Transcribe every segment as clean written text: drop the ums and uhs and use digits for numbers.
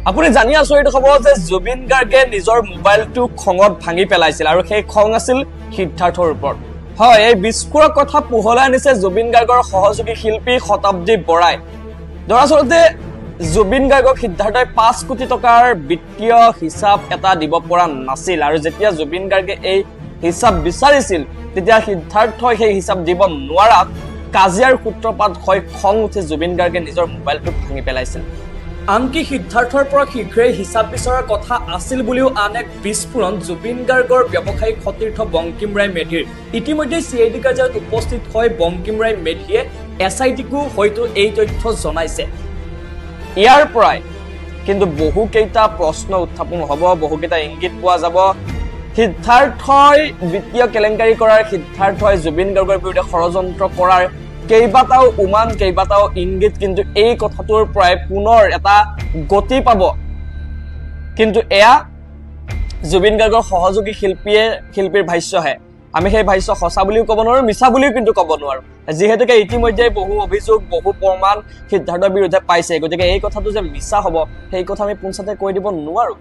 আপুনি জানি আচৰিত হ'ব যে জুবিন গাৰ্গে নিজৰ মোবাইলটো খঙত ভাঙি পেলাইছিল আৰু সেই খং আছিল সিদ্ধাৰ্থৰ ওপৰত। হয়, এই বিস্ফোৰক কথা পোহলাই আনিছে জুবিন গাৰ্গৰ সহযোগী শিল্পী শতাব্দী বৰাই। দৰাচলতে জুবিন গাৰ্গক সিদ্ধাৰ্থই 5 কোটি টকাৰ বিত্তীয় হিচাপ এটা দিব পৰা নাছিল আৰু যেতিয়া জুবিন গাৰ্গে এই হিচাপ বিচাৰিছিল তেতিয়া সিদ্ধাৰ্থই সেই হিচাপ দিব নোৱাৰাত কাজিয়াৰ সূত্ৰপাত হৈ খং উঠি জুবিন গাৰ্গে নিজৰ মোবাইলটো ভাঙি পেলাইছিল। আনকি সিদ্ধাৰ্থৰ পৰা শীঘ্ৰেই হিচাপ বিচৰাৰ কথা আছিল বুলিও আন এক বিস্ফোৰণ জুবিন গাৰ্গৰ ব্যৱসায়িক সতীৰ্থ বংকিম ৰায় মেধিৰ। ইতিমধ্যে CID কাৰ্যালয়ত উপস্থিত হৈ বংকিম ৰায় মেধিয়ে SITকো হয়তো এই তথ্য জনাইছে। ইয়াৰ পৰাই কিন্তু বহুকেইটা প্ৰশ্ন উত্থাপন হ'ব, বহুকেইটা ইংগিত পোৱা যাব। সিদ্ধাৰ্থই বিত্তীয় কেলেংকাৰী কৰাৰ, সিদ্ধাৰ্থই জুবিন গাৰ্গৰ বিৰুদ্ধে ষড়যন্ত্ৰ কৰাৰ কেইবাটাও উমান, কেইবাটাও ইংগিত কিন্তু এই কথাটোৰ পৰাই পুনৰ এটা গতি পাব। কিন্তু এয়া জুবিন গাৰ্গৰ সহযোগী শিল্পীৰ ভাষ্যহে। আমি সেই ভাষ্য সঁচা বুলিও ক'ব নোৱাৰো, মিছা বুলিও কিন্তু ক'ব নোৱাৰো, যিহেতুকে ইতিমধ্যে বহু অভিযোগ, বহু প্ৰমাণ সিদ্ধাৰ্থৰ বিৰুদ্ধে পাইছে। গতিকে এই কথাটো যে মিছা হ'ব সেই কথা আমি পোনছাতে কৈ দিব নোৱাৰো।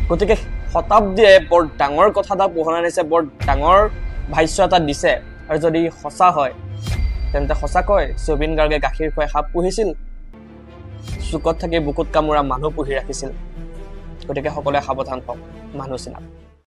গতিকে শতাব্দীয়ে বৰ ডাঙৰ কথা এটা পোহৰাই আনিছে, বৰ ডাঙৰ ভাষ্য এটা দিছে। আৰু যদি সঁচা হয় তেন্তে সঁচাকৈ জুবিন গাৰ্গে গাখীৰ খুৱাই সাপ পুহিছিল, চুকত থাকি বুকুত কামোৰা মানুহ পুহি ৰাখিছিল। গতিকে সকলোৱে সাৱধান হওক, মানুহ চিনাক।